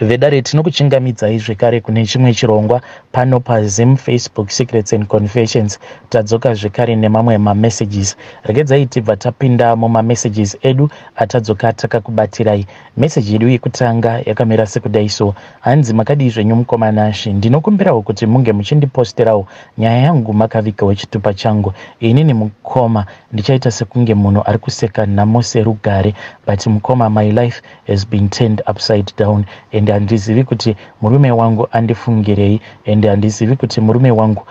Vedare tinokuchingamidzai zvekare kune chimwe chirongwa pano paZim Facebook Secrets and Confessions. Tadzoka zvekare nemamwe messages. Regedzai tibva tapinda messages edu atadzoka takakubatirai. Message yedu yekutanga yakamira sekudai so. Hanzi makadi zvenyu mukomanashi. Ndinokumbirawo kuti munge muchindiposterawo nyaya yangu makavikawo chitupa changu. Inini mukoma ndichaita sekunge munhu ari kuseka nhamo serugare, but mukoma, my life has been turned upside down, and handizivi kuti murume wangu andifungirei, and handizivi kuti murume wangu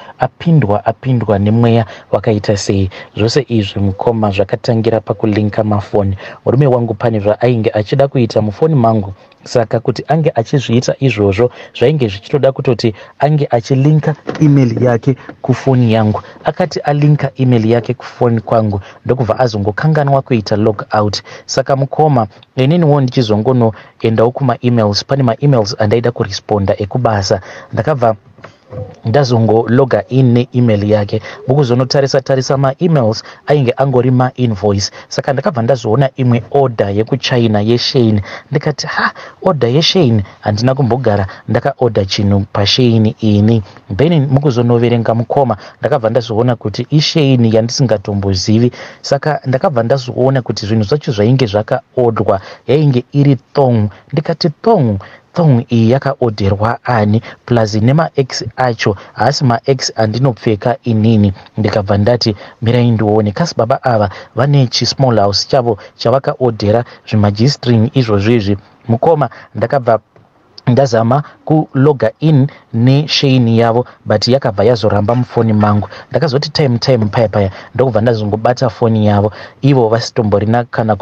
apindwa nemweya wakaita sei. Zvose izvi mukoma zvakatangira pakulinka mafoni. Murume wangu pane zvainge achida kuita mufoni mangu, saka kuti ange achizviita izvozvo zvainge zvichitoda kutoti ange achilinka email yake kufoni yangu. Akati alinka email yake kufoni kwangu ndokubva azongokanganwa kuita log out. Saka mukoma, ininiwo ndichizongonoendawo kuma-emails. Pane ma-emails andaida kuresponda ekubasa, ndakabva ndazongologa in ne-email yake. Mukuzonotarisa ma-emails ainge angori ma-invoice. Saka ndakabva ndazoona imwe order yekuchina yeShein. Ndikati order yeShein, handina kumbogara ndakaorder chinhu paShein ini. Then mukuzonoverenga mukoma, ndakabva ndazoona kuti iShein yandisingatombozivi. Saka ndakabva ndazoona kuti zvinhu zvacho zvainge zvakaodwa yainge iri thong. Ndikati thong iyi yakaoderwa ani, plus nema-ex acho, haasi ma-ex andinopfeka inini. Ndikabva ndati mirai ndione, kasi baba ava vane chismall house chavo chavakaodhera zvimagistring izvozvizvi. Mukoma, ndakabva ndazama kuloga in neShein yavo, but yakabva yazoramba mufoni mangu. Ndakazoti time paya ndokubva ndazongobata foni yavo. Ivo vasitomborina kana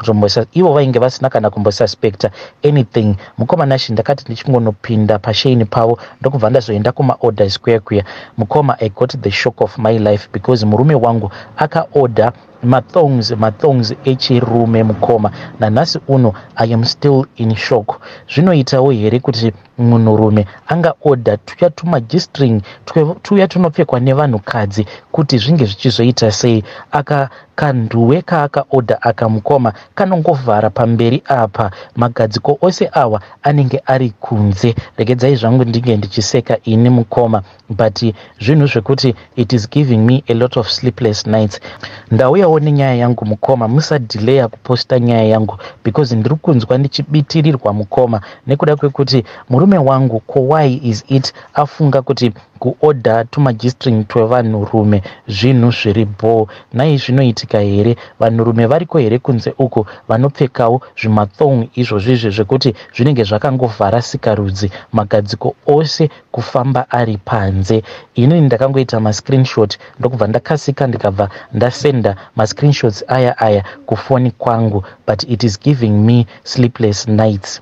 ivo vainge vasina kana kumbosuspecta anything. Mukoma nashi ndakati ndichingonopinda paShein pavo ndokubva ndazoenda kuma-orders kuya. Mukoma, I got the shock of my life because murume wangu akaorder mathongs echirume mukoma. Nanhasi uno I am still in shock. Zvinoitawo here kuti munhurume angaorder tuya tumagistring tuya tunopfekwa nevanhukadzi kuti zvinge zvichizoita sei? Kanduwe kaakaorder aka mukoma kanongovhara pamberi apa, magadziko ose awa anenge ari kunze. Regedzai zvangu ndinge ndichiseka ini mukoma, but zvinhu zvekuti it is giving me a lot of sleepless nights. Ndauyawo nenyaya yangu mukoma, musadhileya kuposta nyaya yangu because ndiri kunzwa ndichibitirirwa mukoma nekuda kwekuti murume wangu why is it afunga kuti kuorder tumagistring twevanhurume zvinhu zviri bho. Nai zvinoitika here? Vanhurume variko here kunze uko vanopfekawo zvimathong izvozvizvi zvekuti zvinenge zvakangovhara sikarudzi, magadziko ose kufamba ari panze. Inini ndakangoita ma-screenshot ndokubva ndakasika ndikabva ndasenda ma-screenshots aya kufoni kwangu, but it is giving me sleepless nights.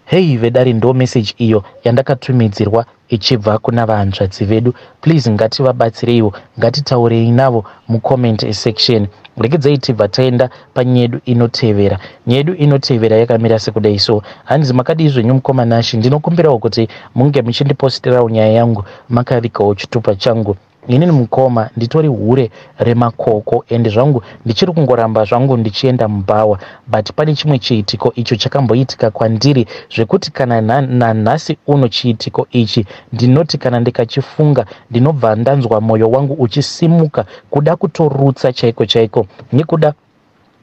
Hey vedari, ndo message iyo yandakatumidzirwa ichibva kuna vahanzvadzi vedu. Please ngativabatsireiwo, ngatitaurei navo mucomment section. Regedzai tibva taenda panyedu inotevera. Nyedu inotevera yakamira sekudai so. Hanzi makadi zvenyu mukomanashi, ndinokumbirawo kuti munge muchindiposterawo nyaya yangu makavikawo chitupa changu. Inini mukoma nditori hure remakoko, ende zvangu ndichiri kungoramba zvangu ndichienda mubhawa, but pane chimwe chiitiko icho chakamboitika kwandiri zvekuti kana nanhasi uno chiitiko ichi ndinoti kana ndikachifunga ndinobva ndanzwa mwoyo wangu uchisimuka kuda kutorutsa chaiko nekuda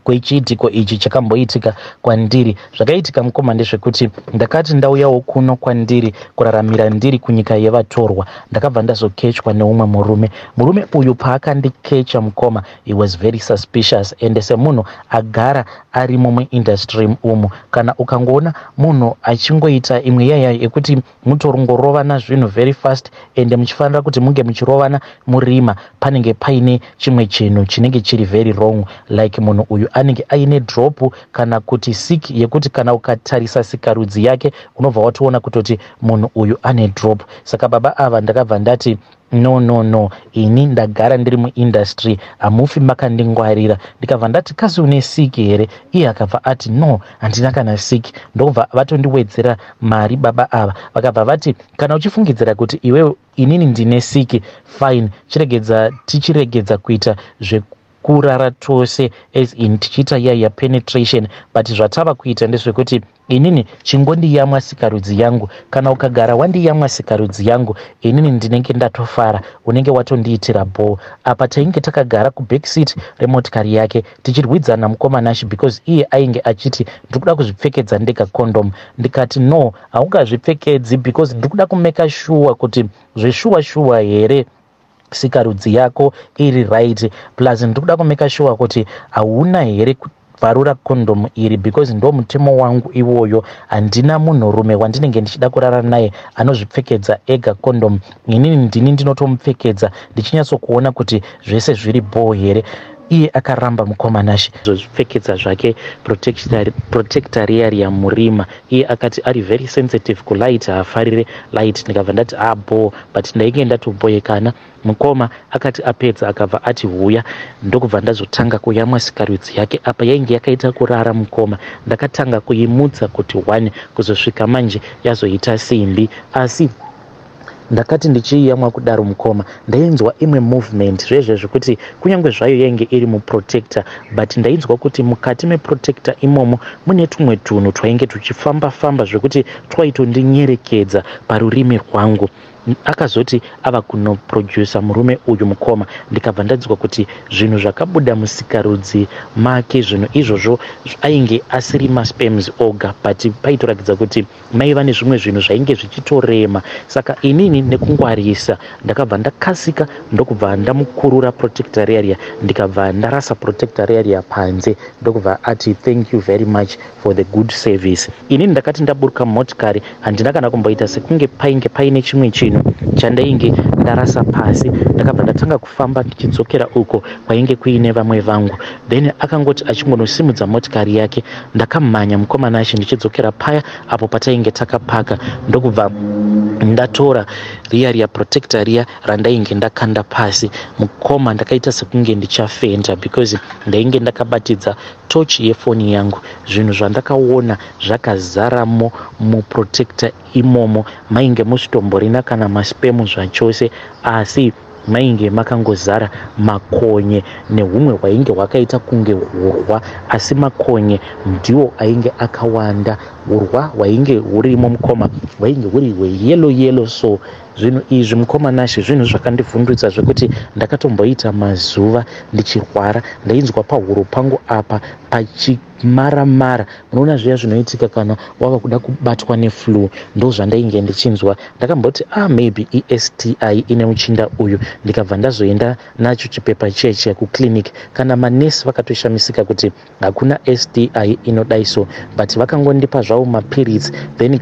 kwechiitiko ichi chakamboitika kwandiri. Zvakaitika mukoma ndezvekuti ndakati ndauyawo kuno kwandiri kuraramira ndiri kunyika yevatorwa, ndakabva ndazokechwa neumwe murume uyu paakandikecha mukoma, he was very suspicious, and semunhu agara ari mumwe industry umu, kana ukangoona munhu achingoita imwe yaya yekuti mutorongorovana zvinhu very fast and muchifanira kuti munge muchirovana murima, panenge paine chimwe chinhu chinenge chiri very wrong, like munhu uyu anenge aine drop kana kuti sick yekuti kana ukatarisa sikarudzi yake unobva watoona kutoti munhu uyu ane drop. Saka baba ava ndakabva ndati no, ini ndagara ndiri muindustry, hamufi makandingwarira. Ndikabva ndati kasi une sick here? Iye akabva ati no, handina kana sick. Ndobva vatondiwedzera mari baba ava, vakabva vati kana uchifungidzira kuti iwewe inini ndine sick, fine, tichiregedza kuita kurara tose as in tichiita iya penetration, but zvatava kuita ndezvekuti inini chingondiyamwa sikarudzi yangu. Kana ukagara wandiyamwa sikarudzi yangu, inini ndinenge ndatofara, unenge watondiitira ball. Apa tainge takagara kubackseat remotikari yake tichirwidzana mukomanashi because iye ainge achiti ndikuda kuzvipfekedza ndega condom. Ndikati no, haungazvipfekedzi because ndikuda kumeka sure kuti zveshuwa here sikarudzi yako iri right, plus ndikuda kumeka sure kuti hauna here varura condom iri because ndo mutemo wangu iwoyo. Handina munhurume wandinenge ndichida kurara naye anozvipfekedza ega condom. Inini ndini ndinotomupfekedza ndichinyatsokuona kuti zvese zviri boo here. Iye akaramba mukomanashi zvipfekedza zvake protector ya Murima. Iye akati ari very sensitive kulight, haafarire light. Ndikabva ndati boo, but ndainge ndatoboyekana. Mukoma akati apedza akabva ati huya, ndokubva ndazotanga kuyamwa sikarudzi yake. Apa yainge yakaita kurara mukoma. Ndakatanga kuimutsa kuti 1 kuzosvika manje yazoita simbi, asi ndakati ndichiyamwa kudaro mukoma ndainzwa imwe movement zvezvezvo kuti kunyange zvayo yainge iri muprotector, but ndainzwa kuti mukati meprotector imomo mune tumwe tunhu twainge tuchifamba zvekuti twaitondiyerekedza parurimi rwangu. Akazoti ava kunoproducer murume uyu mukoma. Ndikabva ndadzwa kuti zvinhu zvakabuda musikarudzi make zvinhu izvozvo ainge asiri masperms oga, but paitoratidza kuti maiva nezvimwe zvinhu zvainge zvichitorema. Saka inini nekungwarisa ndakabva ndakasika ndokubva ndamukurura protector area, ndikabva ndarasa protector area panze, ndokubva ati thank you very much for the good service. Inini ndakati ndaburuka motikari handina kana kumboita sekunge painge paine chimwe chinhu chandainge ndarasa pasi. Ndakabva ndatanga kufamba ndichidzokera uko kwainge kuine vamwe vangu. Then akangoti achingonosimudza motikari yake, ndakamhanya mukomanashi ndichidzokera paya apo patainge takapaka. Ndokubva ndatora riya protector riya randainge ndakanda pasi. Mukoma ndakaita sekunge ndichafenda because ndainge ndakabatidza torch yefoni yangu. Zvinhu zvandakaona zvakazaramo muprotector imomo mainge musitomborina kana maspemu zvachose, asi mainge makangozara makonye nehumwe hwainge hwakaita kunge hurwa, asi makonye ndiwo ainge akawanda. Hurwa hwainge hurimo mukoma hwainge huri hweyellow. So zvinhu izvi mukomanashi zvinhu zvakandivhundutsa zvekuti ndakatomboita mazuva ndichirwara. Ndainzwa pahuro pangu apa pachimaramara. Unoona zviya zvinoitika kana wava kuda kubatwa neflu, ndo zvandainge ndichinzwa. Ndakamboti maybe ESTI ine muchinda uyu. Ndikabva ndazoenda nacho chipepa cheche kuclinic. Kana manesi vakatoshamisika kuti hakuna STI inodai so, but vakangondipa zvavo mapirits, then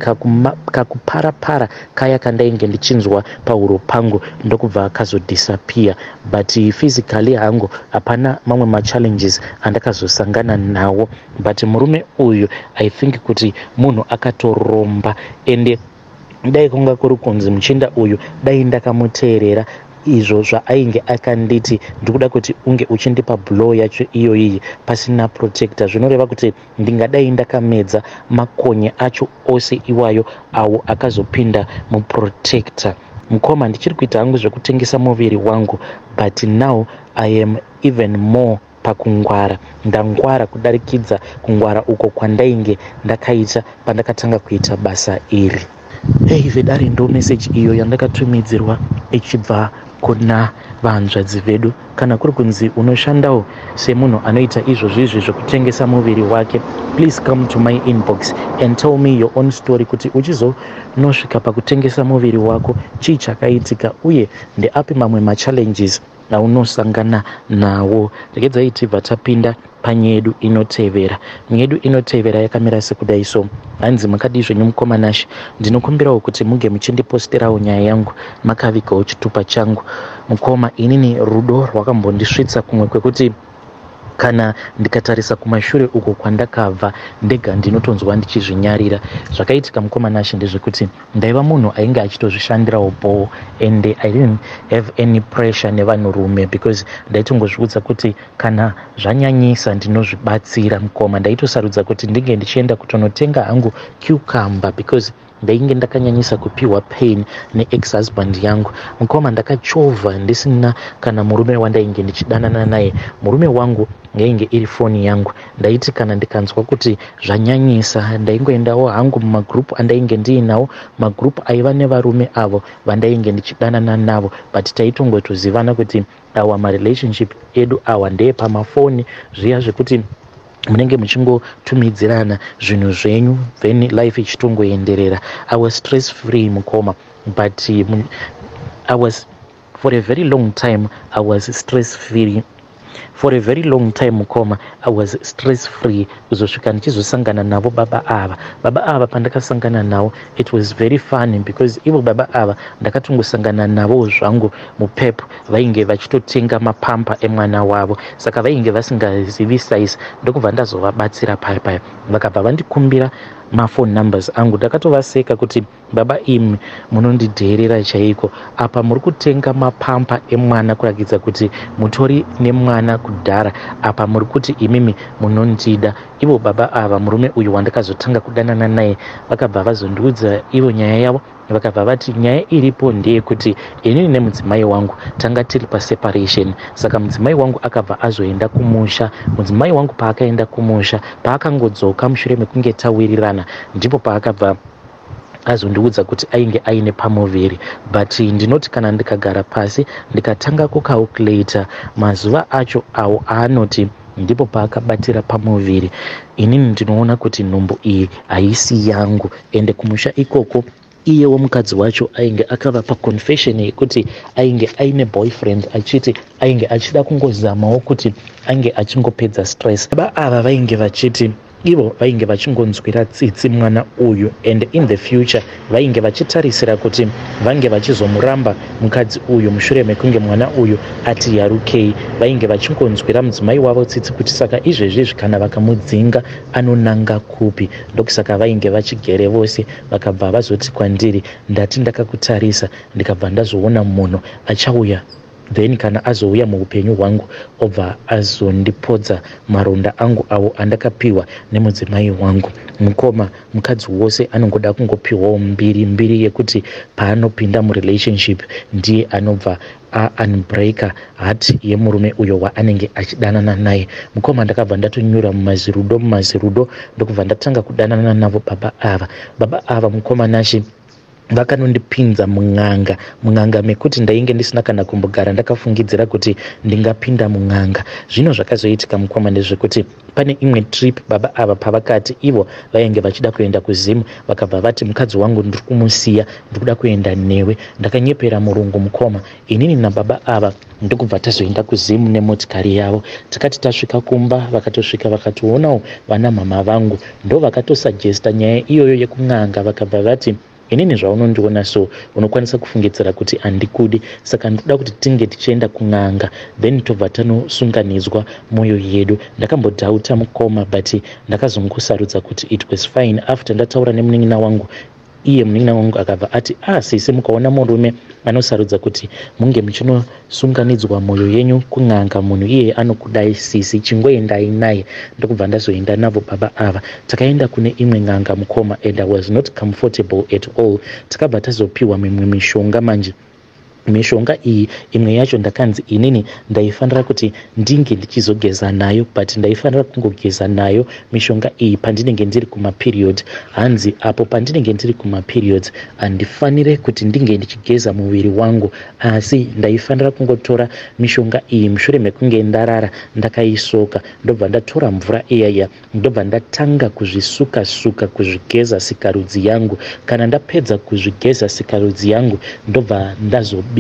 kakupara kaya kandainge ndichinzwa pahuro pangu ndokubva kazodisappear. But physically hangu hapana mamwe machallenges andakazosangana nawo. But murume uyu I think kuti munhu akatoromba, ende dai kunga kuri kunzi muchinda uyu dai ndakamuteerera izvo zvaainge akanditi ndikuda kuti unge uchindipa blow yacho iyoyi pasina protector, zvinoreva kuti ndingadai ndakamedza makonye acho ose iwayo awo akazopinda muprotector. Mukoma ndichiri kuita hangu zvekutengesa muviri wangu, but now I am even more pakungwara. Ndangwara kudarikidza kungwara uko kwandainge ndakaita pandakatanga kuita basa iri. Vedare ndo message iyo yandakatumidzirwa ichibva kuna vahanzvadzi vedu. Kana kuri kunzi unoshandawo semunhu anoita izvozvizvi zvekutengesa muviri wake, please come to my inbox and tell me your own story, kuti uchizonosvika pakutengesa muviri wako chii chakaitika uye ndeapi mamwe machallenges aunosangana nawo. Regedzai tibva tapinda panyedu inotevera. Nyedu inotevera yakamira sekudai so. Hanzi makadi zvenyu mukomanashi, ndinokumbirawo kuti muge muchindiposterawo nyaya yangu makavigawo chitupa changu. Mukoma inini rudo rwakambondisvitsa kumwe kwekuti kana ndikatarisa kumashure uko kwandakabva ndega ndinotonzwa ndichizvinyarira. Zvakaitika mukomanashi ndezvekuti ndaiva munhu ainge achitozvishandirawo ball, and I didn't have any pressure nevanhurume because ndaitongozviudza kuti kana zvanyanyisa ndinozvibatsira. Mukoma ndaitosarudza kuti ndinge ndichienda kutonotenga hangu cucumber because ndainge ndakanyanyisa kupiwa pain neex husband yangu. Mukoma ndakachovha ndisina kana murume wandainge ndichidanana naye. Murume wangu ngainge iri foni yangu. Ndaiti kana ndikanzwa kuti zvanyanyisa ndaingoendawo hangu mumagroup andainge ndiinawo, magroup aiva nevarume avo vandainge ndichidanana navo, but taitongotozivana kuti awa marelationship edu awa ndeye pamafoni zviya zvekuti munenge muchingotumidzirana zvinhu zvenyu then life ichitongoenderera. I was stress free Mukoma, but I was for a very long time I was stress free. For a very long time Mukoma, I was stress free. Kuzosvika ndichizosangana navo baba ava pandakasangana navo, it was very funny because ivo baba ava ndakatongosangana navo zvangu mupepu vainge vachitotenga mapampa emwana wavo, saka vainge vasingazivi size. Ndokubva ndazovabatsira paya vakabva vandikumbira mafoni numbers angu. Ndakatovaseka kuti baba imi munondidheerera chaiko, apa muri kutenga mapampa emwana kurakidza kuti mutori nemwana kudhara, apa muri kuti imimi munondida. Ivo baba ava murume uyu wandakazotanga kudanana naye vakabva vazondiudza ivo nyaya yavo, vakabva vati nyaya iripo ndeyekuti inini nemudzimai wangu tanga tiri paseparation. Saka mudzimai wangu akabva azoenda kumusha. Mudzimai wangu paakaenda kumusha, paakangodzoka mushure mekunge tawirirana, ndipo paakabva azondiudza kuti ainge aine pamuviri. But ndinoti kana ndikagara pasi ndikatanga kucalculata mazuva acho awo aanoti ndipo paakabatira pamuviri, inini ndinoona kuti nhumbu iyi haisi yangu. Ende kumusha ikoko iyewo mukadzi wacho ainge akava paconfession yekuti ainge aine boyfriend, achiti ainge achida kungozamawo kuti ainge achingopedza stress. Baba ava vainge vachiti ivo vainge vachingonzwira tsitsi mwana uyu, and in the future vainge vachitarisira kuti vange vachizomuramba mukadzi uyu mushure mekunge mwana uyu ati yarukei. Vainge vachingonzwira mudzimai wavo tsitsi kuti saka izvezvi kana vakamudzinga anonanga kupi. Ndokusaka vainge vachigere vose vakabva vazoti kwandiri, ndati ndakakutarisa ndikabva ndazoona munhu achauya then kana azouya muupenyu hwangu obva azondipodza maronda angu awo andakapiwa nemudzimai wangu. Mukoma mukadzi wose anongoda kungopiwawo mbiri yekuti paanopinda murelationship ndiye anobva unbreaker heart yemurume uyo waanenge achidanana naye. Mukoma ndakabva ndatonyura mumazirudo ndokubva ndatanga kudanana navo baba ava mukoma nashi vakanondipinza mung'anga mekuti ndainge ndisina kana kumbogara ndakafungidzira kuti ndingapinda mung'anga. Zvino zvakazoitika Mukoma ndezvekuti pane imwe trip baba ava pavakati ivo vainge vachida kuenda kuzimu, vakabva vati mukadzi wangu ndiri kumusiya ndiri kuda kuenda newe. Ndakanyepera murungu Mukoma, inini nababa ava ndokubva tazoenda kuzimu nemotikari yavo. Takati tasvika kumba vakatosvika vakatoonawo vana mama vangu, ndo vakatosajesta nyaya iyoyo yekung'anga. Vakabva vati inini zvaunondiona so unokwanisa kufungidzira kuti handikudi, saka ndoda kuti tinge tichienda kung'anga then tobva tanosunganidzwa mwoyo yedu. Ndakambodhauta Mukoma, but ndakazongosarudza kuti it was fine. After ndataura nemunin'ina wangu, iye munin'ina wangu akabva ati sisi mukaona murume anosarudza kuti munge muchinosunganidzwa mwoyo yenyu kung'anga, munhu iye anokudai sisi, chingoendai naye. Ndokubva ndazoenda navo baba ava takaenda kune imwe ng'anga Mukoma, and I was not comfortable at all. Takabva tazopiwa mimwe mishonga manje. Mishonga iyi imwe yacho ndakanzi inini ndaifanira kuti ndinge ndichizogeza nayo, but ndaifanira kungogeza nayo mishonga iyi pandinenge ndiri kumaperiod. Hanzi apo pandinenge ndiri kumaperiod handifanire kuti ndinge ndichigeza muviri wangu, asi ndaifanira kungotora mishonga iyi mushure mekunge ndarara ndakaisoka. Ndobva ndatora mvura iyaya ndobva ndatanga kuzvisuka kuzvigeza sikarudzi yangu. Kana ndapedza kuzvigeza sikarudzi yangu ndobva ndazobika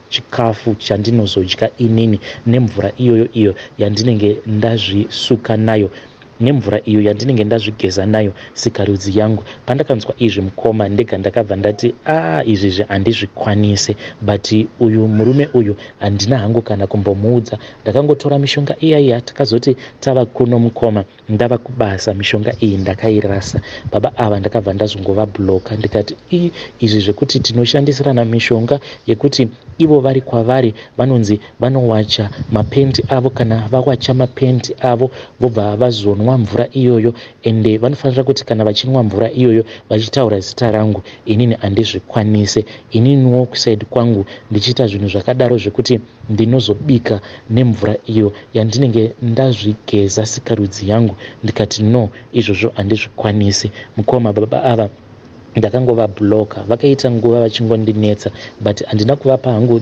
chikafu chandinozodya inini nemvura iyoyo yandinenge ndazvisuka nayo, nemvura iyo yandinenge ndazvigeza nayo sikarudzi yangu. Pandakanzwa izvi Mukoma ndega ndakabva ndati izvi handizvikwanise, but uyu murume uyu handina hangu kana kumbomuudza. Ndakangotora mishonga iyaya takazoti tava kuno Mukoma, ndava kubasa mishonga iyi ndakairasa. Baba ava ndakabva ndazongova bloka ndikati izvi zvekuti tinoshandisirana mishonga yekuti ivo vari kwavari vanonzi vanowacha mapendi avo, kana vawacha mapendi avo vobva vazonwa vakanwa mvura iyoyo, ende vanofanira kuti kana vachinwa mvura iyoyo vachitaura zita rangu, inini handizvikwanise. Ininiwo kusaidi kwangu ndichiita zvinhu zvakadaro zvekuti ndinozobika nemvura iyo yandinenge ndazvigeza sikarudzi yangu, ndikati no, izvozvo handizvikwanisi. Mukoma baba ava ndakangova bloka, vakaita nguva vachingondinetsa, but handina kuvapa hangu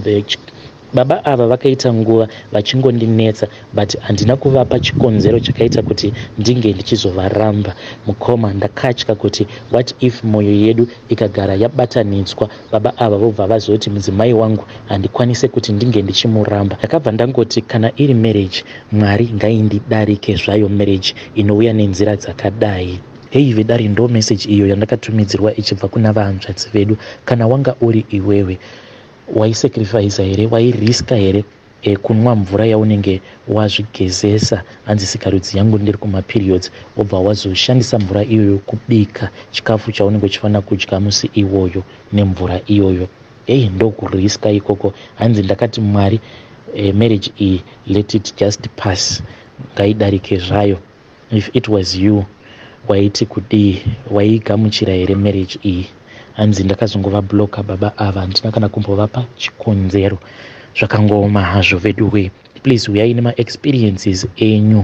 baba ava vakaita nguva vachingondinetsa, but handina kuvapa chikonzero chakaita kuti ndinge ndichizovaramba. Mukoma ndakatya kuti what if mwoyo yedu ikagara yabatanidzwa, baba ava vobva vazoti mudzimai wangu handikwanise kuti ndinge ndichimuramba. Ndakabva ndangoti kana iri marriage, Mwari ngaindidarike zvayo marriage inouya nenzira dzakadai. Hei vedari, ndo message iyo yandakatumidzirwa ichibva kuna vahanzvadzi vedu. Kana wanga uri iwewe, waisacrifice here, wairiska here kunwa mvura yaunenge wazvigezesa, hanzi sikarudzi yangu ndiri kumaperiods, wobva wazoshandisa mvura iyoyo kubika chikafu chaunenge uchifanira kudya musi iwoyo nemvura iyoyo? Ndo kuriska ikoko. Hanzi ndakati Mwari, marriage iyi let it just pass, ngaidarike zvayo. If it was you, waiti kudii? Waigamuchira here marriage iyi? Hanzi ndakazongova bloka baba ava, handina kana kumbovapa chikonzero. Zvakangoma hazvo vedu we. Please uyai nema experiences enyu.